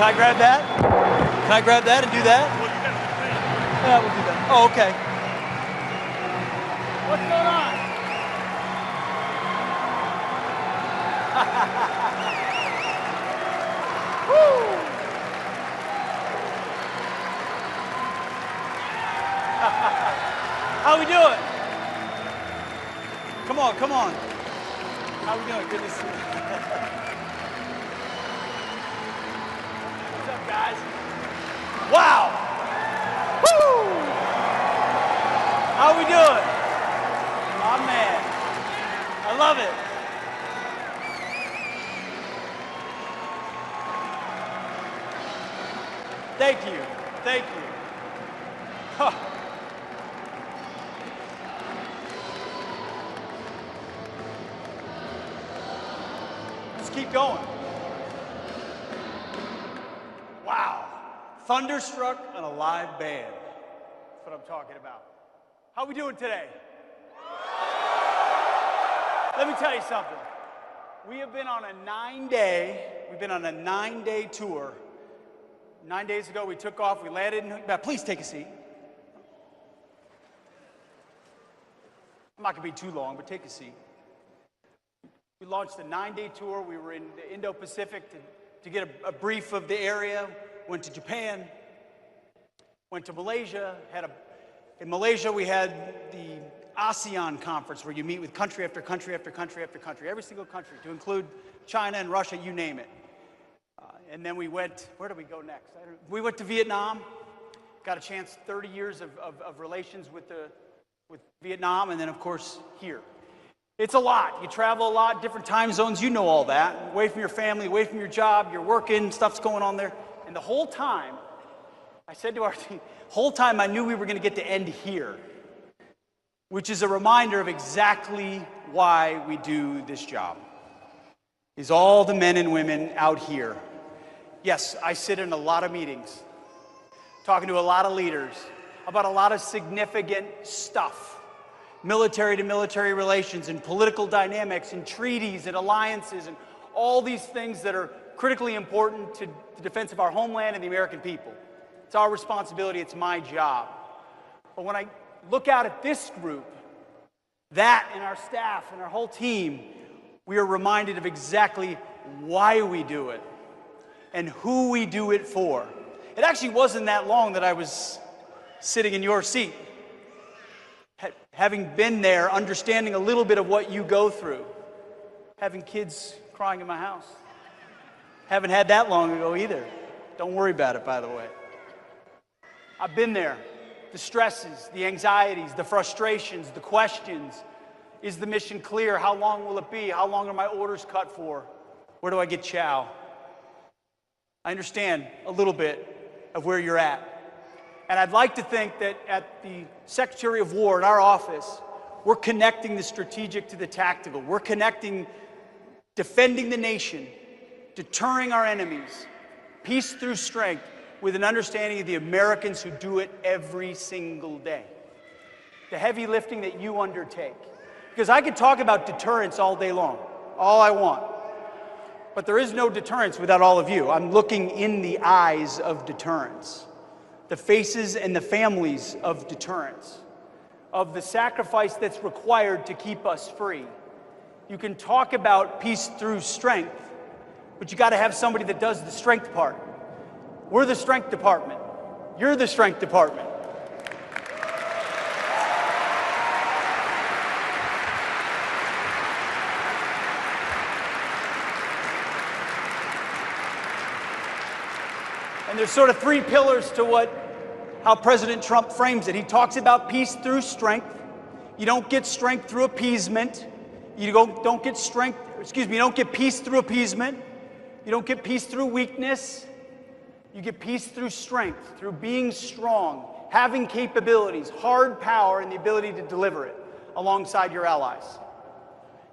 I grab that? Can I grab that and do that? Well, you got to do that. Yeah, we'll do that. Oh, okay. What's going on? Woo! How we doing? Come on, come on. How we doing? Good to see you. What's up, guys? Wow! Woo! How we doing? My man. I love it. Thank you. Thank you. Huh. Let's keep going. Wow. Thunderstruck on a live band. That's what I'm talking about. How we doing today? Let me tell you something. We have been on a 9-day tour. 9 days ago, we took off, we landed in, please take a seat. I'm not gonna be too long, but take a seat. We launched a 9-day tour. We were in the Indo-Pacific to get a brief of the area, went to Japan, went to Malaysia, in Malaysia we had the ASEAN conference where you meet with country after country after country after country, every single country, to include China and Russia, you name it. And then we went, where did we go next? We went to Vietnam, got a chance, 30 years of relations with Vietnam, and then of course here. It's a lot. You travel a lot, different time zones, you know all that. Away from your family, away from your job, you're working, stuff's going on there. And the whole time, I said to our team, whole time I knew we were going to get to end here, which is a reminder of exactly why we do this job. Is all the men and women out here. Yes, I sit in a lot of meetings, talking to a lot of leaders about a lot of significant stuff. Military to military relations and political dynamics and treaties and alliances and all these things that are critically important to the defense of our homeland and the American people. It's our responsibility, it's my job. But when I look out at this group, that and our staff and our whole team, we are reminded of exactly why we do it and who we do it for. It actually wasn't that long that I was sitting in your seat, having been there, understanding a little bit of what you go through, having kids crying in my house. Haven't had that long ago either. Don't worry about it, by the way. I've been there. The stresses, the anxieties, the frustrations, the questions. Is the mission clear? How long will it be? How long are my orders cut for? Where do I get chow? I understand a little bit of where you're at. And I'd like to think that at the Secretary of War in our office, we're connecting the strategic to the tactical. We're connecting defending the nation, deterring our enemies, peace through strength, with an understanding of the Americans who do it every single day. The heavy lifting that you undertake. Because I could talk about deterrence all day long, all I want. But there is no deterrence without all of you. I'm looking in the eyes of deterrence. The faces and the families of deterrence. Of the sacrifice that's required to keep us free. You can talk about peace through strength, but you got to have somebody that does the strength part. We're the strength department. You're the strength department. And there's sort of three pillars to how President Trump frames it. He talks about peace through strength. You don't get strength through appeasement. You don't get peace through appeasement. You don't get peace through weakness. You get peace through strength, through being strong, having capabilities, hard power, and the ability to deliver it alongside your allies.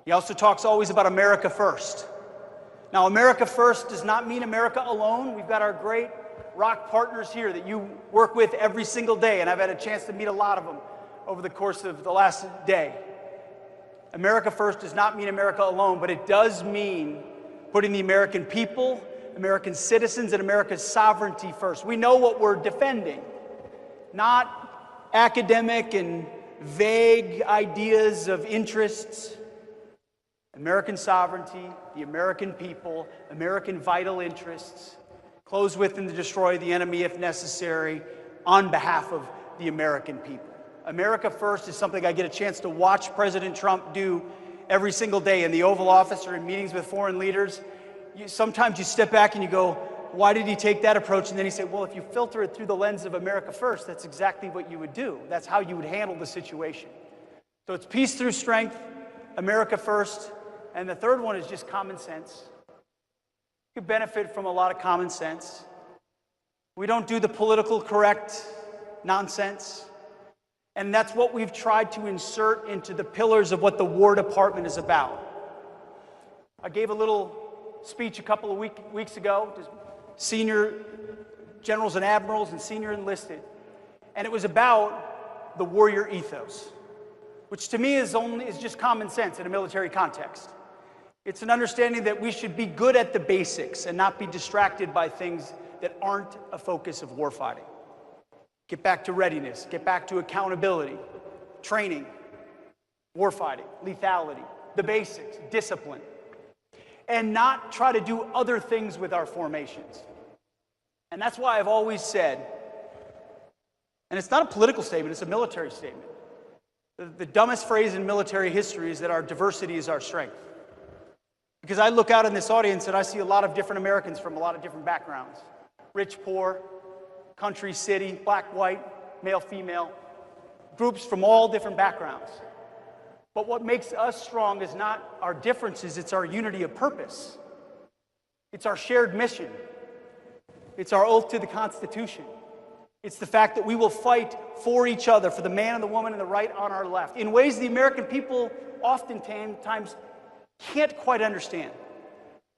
He also talks always about America first. Now, America first does not mean America alone. We've got our great rock partners here that you work with every single day, and I've had a chance to meet a lot of them over the course of the last day. America first does not mean America alone, but it does mean putting the American people, American citizens and America's sovereignty first. We know what we're defending, not academic and vague ideas of interests. American sovereignty, the American people, American vital interests, close with and to destroy the enemy if necessary, on behalf of the American people. America first is something I get a chance to watch President Trump do every single day in the Oval Office or in meetings with foreign leaders. Sometimes you step back and you go, why did he take that approach? And then he said, well, if you filter it through the lens of America first, that's exactly what you would do. That's how you would handle the situation. So it's peace through strength, America first, and the third one is just common sense. You could benefit from a lot of common sense. We don't do the political correct nonsense. And that's what we've tried to insert into the pillars of what the War Department is about. I gave a little speech a couple of weeks ago to senior generals and admirals and senior enlisted. And it was about the warrior ethos, which to me is just common sense in a military context. It's an understanding that we should be good at the basics and not be distracted by things that aren't a focus of warfighting. Get back to readiness, get back to accountability, training, warfighting, lethality, the basics, discipline, and not try to do other things with our formations. And that's why I've always said, and it's not a political statement, it's a military statement. The dumbest phrase in military history is that our diversity is our strength. Because I look out in this audience and I see a lot of different Americans from a lot of different backgrounds. Rich, poor, country, city, black, white, male, female, groups from all different backgrounds. But what makes us strong is not our differences, it's our unity of purpose. It's our shared mission. It's our oath to the Constitution. It's the fact that we will fight for each other, for the man and the woman and the right on our left, in ways the American people oftentimes can't quite understand.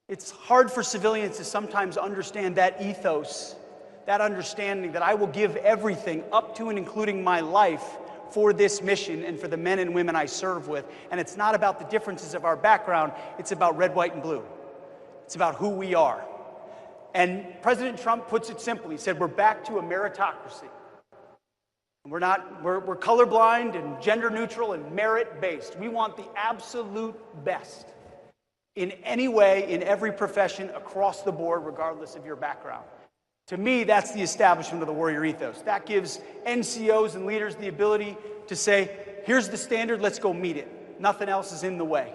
It's hard for civilians to sometimes understand that ethos, that understanding that I will give everything up to and including my life for this mission and for the men and women I serve with. And it's not about the differences of our background, it's about red, white, and blue. It's about who we are. And President Trump puts it simply. He said, we're back to a meritocracy. We're colorblind and gender neutral and merit-based. We want the absolute best in any way, in every profession, across the board, regardless of your background. To me, that's the establishment of the warrior ethos. That gives NCOs and leaders the ability to say, here's the standard, let's go meet it. Nothing else is in the way.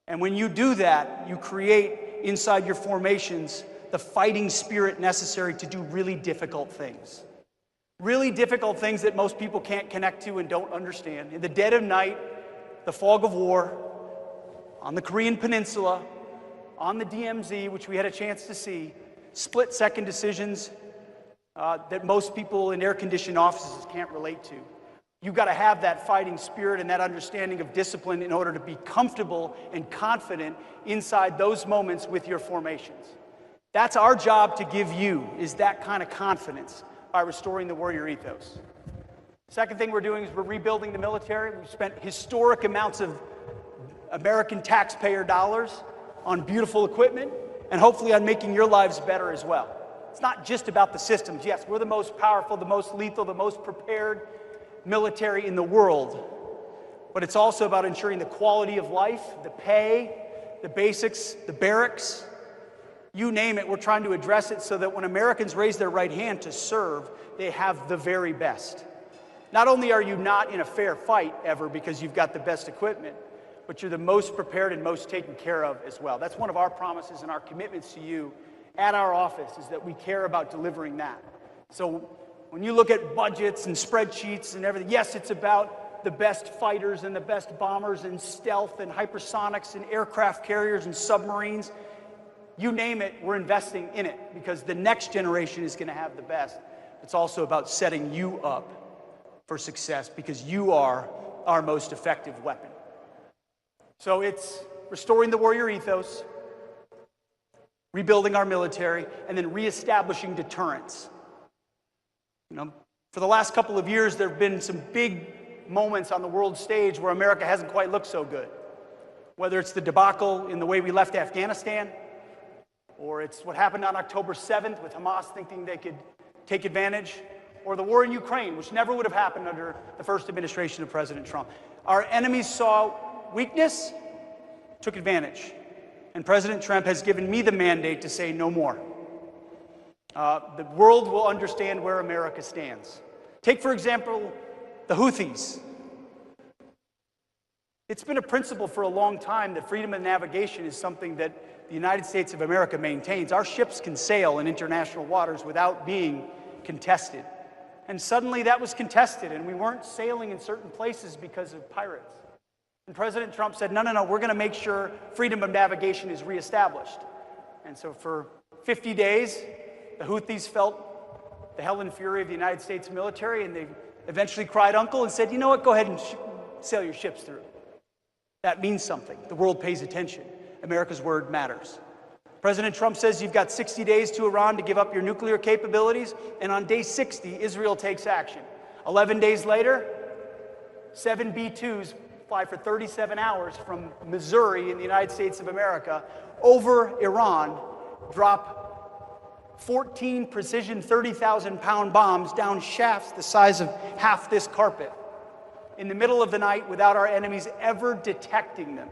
And when you do that, you create inside your formations the fighting spirit necessary to do really difficult things. Really difficult things that most people can't connect to and don't understand. In the dead of night, the fog of war, on the Korean Peninsula, on the DMZ, which we had a chance to see, split-second decisions that most people in air-conditioned offices can't relate to. You've got to have that fighting spirit and that understanding of discipline in order to be comfortable and confident inside those moments with your formations. That's our job to give you, is that kind of confidence by restoring the warrior ethos. Second thing we're doing is we're rebuilding the military. We've spent historic amounts of American taxpayer dollars on beautiful equipment and hopefully on making your lives better as well. It's not just about the systems. Yes, we're the most powerful, the most lethal, the most prepared military in the world, but it's also about ensuring the quality of life, the pay, the basics, the barracks, you name it. We're trying to address it so that when Americans raise their right hand to serve, they have the very best. Not only are you not in a fair fight ever because you've got the best equipment, but you're the most prepared and most taken care of as well. That's one of our promises and our commitments to you at our office, is that we care about delivering that. So when you look at budgets and spreadsheets and everything, yes, it's about the best fighters and the best bombers and stealth and hypersonics and aircraft carriers and submarines. You name it, we're investing in it because the next generation is going to have the best. It's also about setting you up for success because you are our most effective weapon. So it's restoring the warrior ethos, rebuilding our military, and then reestablishing deterrence. For the last couple of years, there have been some big moments on the world stage where America hasn't quite looked so good. Whether it's the debacle in the way we left Afghanistan, or it's what happened on October 7th with Hamas thinking they could take advantage, or the war in Ukraine, which never would have happened under the first administration of President Trump. Our enemies saw weakness, took advantage, and President Trump has given me the mandate to say no more. The world will understand where America stands. Take, for example, the Houthis. It's been a principle for a long time that freedom of navigation is something that the United States of America maintains. Our ships can sail in international waters without being contested. And suddenly that was contested, and we weren't sailing in certain places because of pirates. And President Trump said, no, we're going to make sure freedom of navigation is reestablished. And so for 50 days, the Houthis felt the hell and fury of the United States military, and they eventually cried uncle and said, you know what, go ahead and sail your ships through. That means something. The world pays attention. America's word matters. President Trump says you've got 60 days to Iran to give up your nuclear capabilities, and on day 60, Israel takes action. 11 days later, 7 B-2s fly for 37 hours from Missouri in the United States of America over Iran, drop 14 precision 30,000-pound bombs down shafts the size of half this carpet in the middle of the night without our enemies ever detecting them.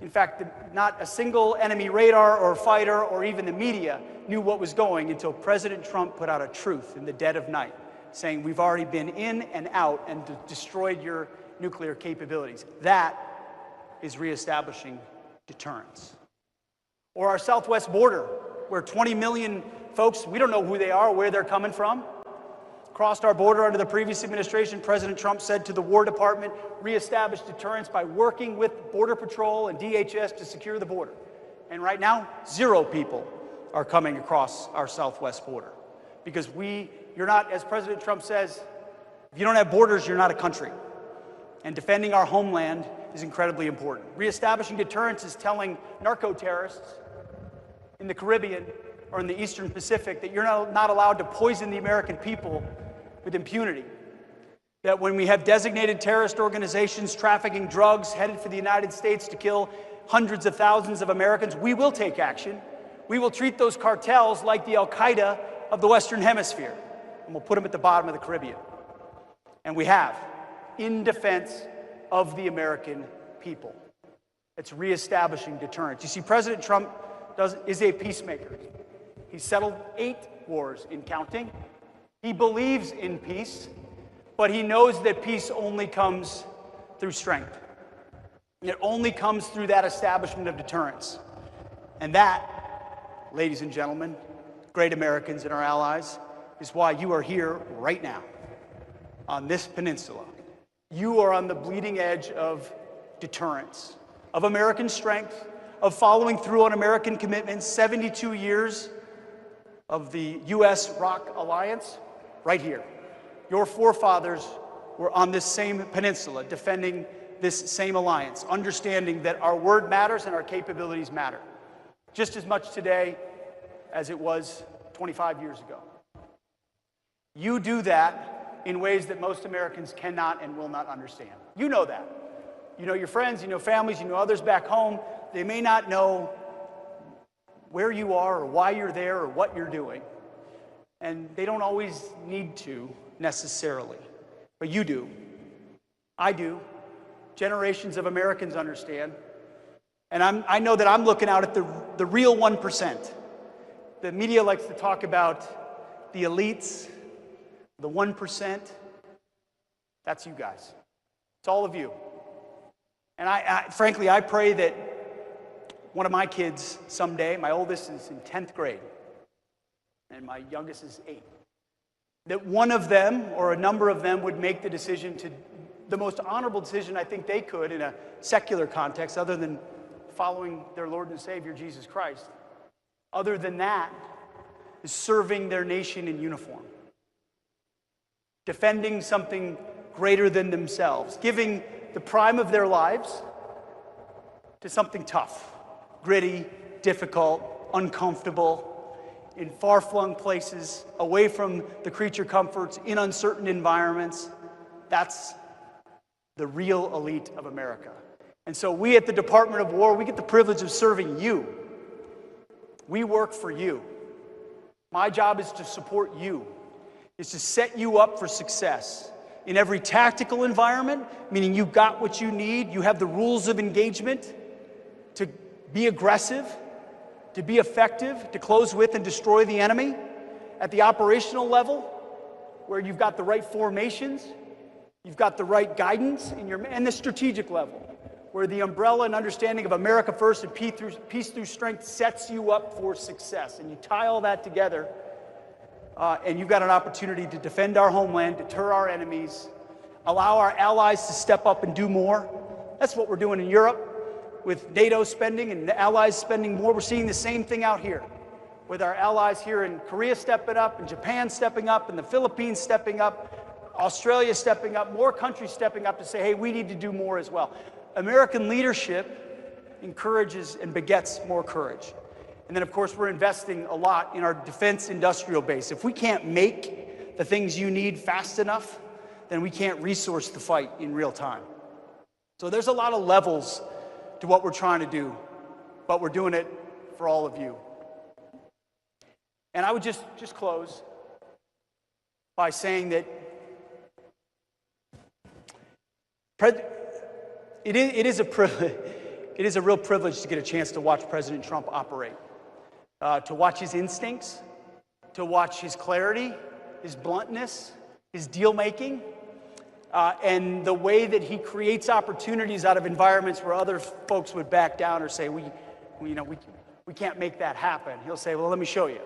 In fact, not a single enemy radar or fighter or even the media knew what was going until President Trump put out a truth in the dead of night, saying we've already been in and out and destroyed your nuclear capabilities. That is reestablishing deterrence. Or our southwest border, where 20 million folks, we don't know who they are or where they're coming from, crossed our border under the previous administration. President Trump said to the War Department, reestablish deterrence by working with Border Patrol and DHS to secure the border. And right now, 0 people are coming across our southwest border. Because you're not, as President Trump says, if you don't have borders, you're not a country. And defending our homeland is incredibly important. Reestablishing deterrence is telling narco-terrorists in the Caribbean or in the Eastern Pacific that you're not allowed to poison the American people with impunity. That when we have designated terrorist organizations trafficking drugs headed for the United States to kill hundreds of thousands of Americans, we will take action. We will treat those cartels like the Al-Qaeda of the Western Hemisphere, and we'll put them at the bottom of the Caribbean. And we have, in defense of the American people. It's reestablishing deterrence. You see, President Trump is a peacemaker. He settled 8 wars in counting. He believes in peace, but he knows that peace only comes through strength. It only comes through that establishment of deterrence. And that, ladies and gentlemen, great Americans and our allies, is why you are here right now on this peninsula. You are on the bleeding edge of deterrence, of American strength, of following through on American commitments, 72 years of the U.S.-ROC alliance, right here. Your forefathers were on this same peninsula defending this same alliance, understanding that our word matters and our capabilities matter, just as much today as it was 25 years ago. You do that in ways that most Americans cannot and will not understand. You know that. You know your friends, you know families, you know others back home. They may not know where you are or why you're there or what you're doing. And they don't always need to necessarily. But you do. I do. Generations of Americans understand. And I know that I'm looking out at the real 1%. The media likes to talk about the elites, the 1%. That's you guys. It's all of you. And frankly, I pray that one of my kids someday, my oldest is in 10th grade, and my youngest is 8, that one of them or a number of them would make the decision to, the most honorable decision I think they could in a secular context, other than following their Lord and Savior, Jesus Christ. Other than that, is serving their nation in uniform. Defending something greater than themselves. Giving the prime of their lives to something tough, gritty, difficult, uncomfortable, in far-flung places, away from the creature comforts, in uncertain environments. That's the real elite of America. And so we at the Department of War, we get the privilege of serving you. We work for you. My job is to support you, is to set you up for success. In every tactical environment, meaning you've got what you need, you have the rules of engagement to be aggressive, to be effective, to close with and destroy the enemy. At the operational level, where you've got the right formations, you've got the right guidance, and the strategic level, where the umbrella and understanding of America first and peace through strength sets you up for success. And you tie all that together, and you've got an opportunity to defend our homeland, deter our enemies, allow our allies to step up and do more. That's what we're doing in Europe with NATO spending and the allies spending more. We're seeing the same thing out here with our allies here in Korea stepping up, and Japan stepping up, and the Philippines stepping up, Australia stepping up, more countries stepping up to say, hey, we need to do more as well. American leadership encourages and begets more courage. And then, of course, we're investing a lot in our defense industrial base. If we can't make the things you need fast enough, then we can't resource the fight in real time. So there's a lot of levels to what we're trying to do, but we're doing it for all of you. And I would just close by saying that it is a real privilege to get a chance to watch President Trump operate, to watch his instincts, to watch his clarity, his bluntness, his deal-making, and the way that he creates opportunities out of environments where other folks would back down or say, we can't make that happen. He'll say, well, let me show you.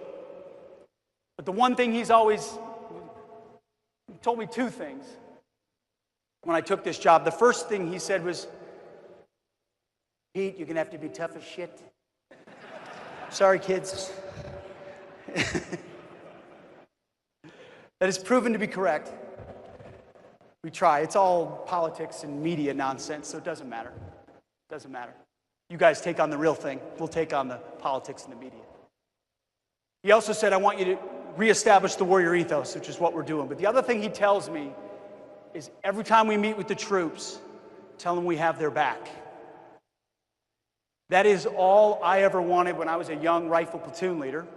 But the one thing he told me two things when I took this job. The first thing he said was, Pete, you're going to have to be tough as shit. Sorry, kids. That has proven to be correct. We try. It's all politics and media nonsense, so it doesn't matter. It doesn't matter. You guys take on the real thing. We'll take on the politics and the media. He also said, I want you to reestablish the warrior ethos, which is what we're doing. But the other thing he tells me is every time we meet with the troops, tell them we have their back. That is all I ever wanted when I was a young rifle platoon leader,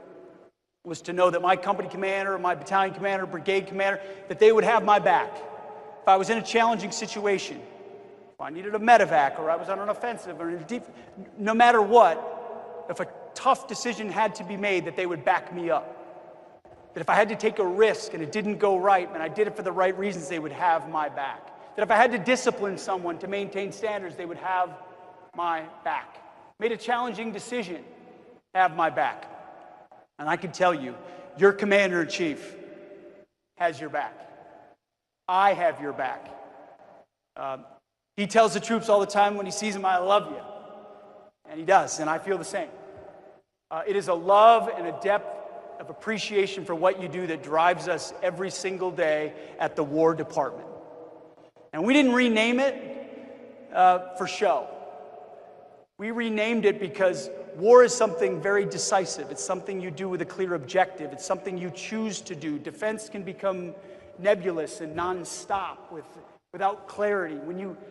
was to know that my company commander, my battalion commander, brigade commander, that they would have my back. If I was in a challenging situation, if I needed a medevac or I was on an offensive or in a deep, no matter what, if a tough decision had to be made, that they would back me up. That if I had to take a risk and it didn't go right and I did it for the right reasons, they would have my back. That if I had to discipline someone to maintain standards, they would have my back. Made a challenging decision, have my back. And I can tell you, your commander-in-chief has your back. I have your back. He tells the troops all the time when he sees them, I love you. And he does, and I feel the same. It is a love and a depth of appreciation for what you do that drives us every single day at the War Department. And we didn't rename it for show. We renamed it because war is something very decisive. It's something you do with a clear objective. It's something you choose to do. Defense can become nebulous and nonstop without clarity.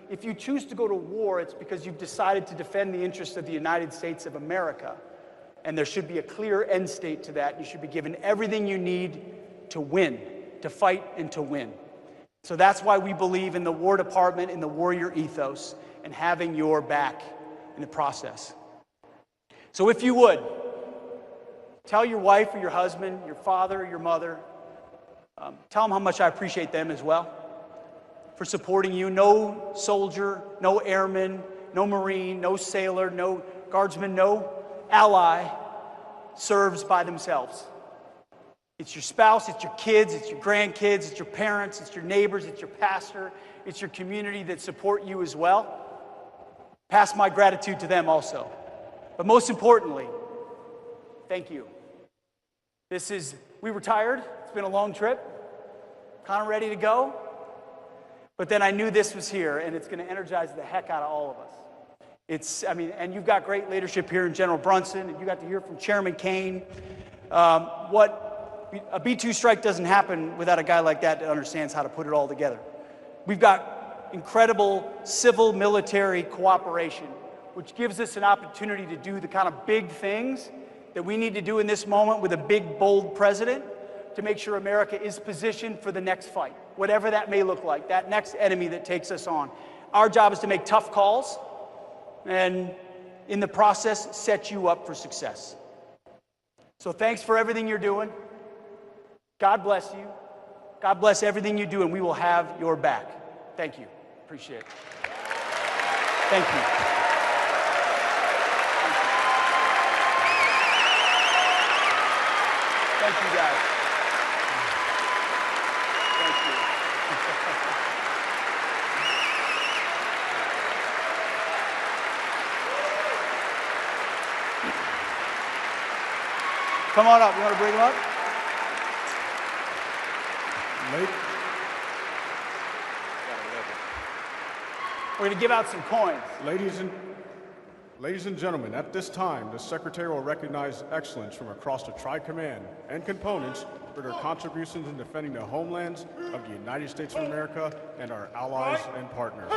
If you choose to go to war, it's because you've decided to defend the interests of the United States of America. And there should be a clear end state to that. You should be given everything you need to win, to fight and to win. So that's why we believe in the War Department, in the warrior ethos, and having your back in the process. So if you would, tell your wife or your husband, your father or your mother, tell them how much I appreciate them as well for supporting you. No soldier, no airman, no Marine, no sailor, no guardsman, no ally serves by themselves. It's your spouse, it's your kids, it's your grandkids, it's your parents, it's your neighbors, it's your pastor, it's your community that support you as well. Pass my gratitude to them also. But most importantly, thank you. We were tired. It's been a long trip. Kind of ready to go. But then I knew this was here, and it's going to energize the heck out of all of us. And you've got great leadership here in General Brunson, and you got to hear from Chairman Kane. A B-2 strike doesn't happen without a guy like that understands how to put it all together. We've got incredible civil-military cooperation, which gives us an opportunity to do the kind of big things that we need to do in this moment with a big, bold president to make sure America is positioned for the next fight, whatever that may look like, that next enemy that takes us on. Our job is to make tough calls and, in the process, set you up for success. So thanks for everything you're doing. God bless you. God bless everything you do, and we will have your back. Thank you. Appreciate it. Thank you. Thank you, guys. Thank you. Come on up. You want to bring them up? We're going to give out some coins. Ladies and gentlemen, at this time, the Secretary will recognize excellence from across the Tri-Command and components for their contributions in defending the homelands of the United States of America and our allies and partners.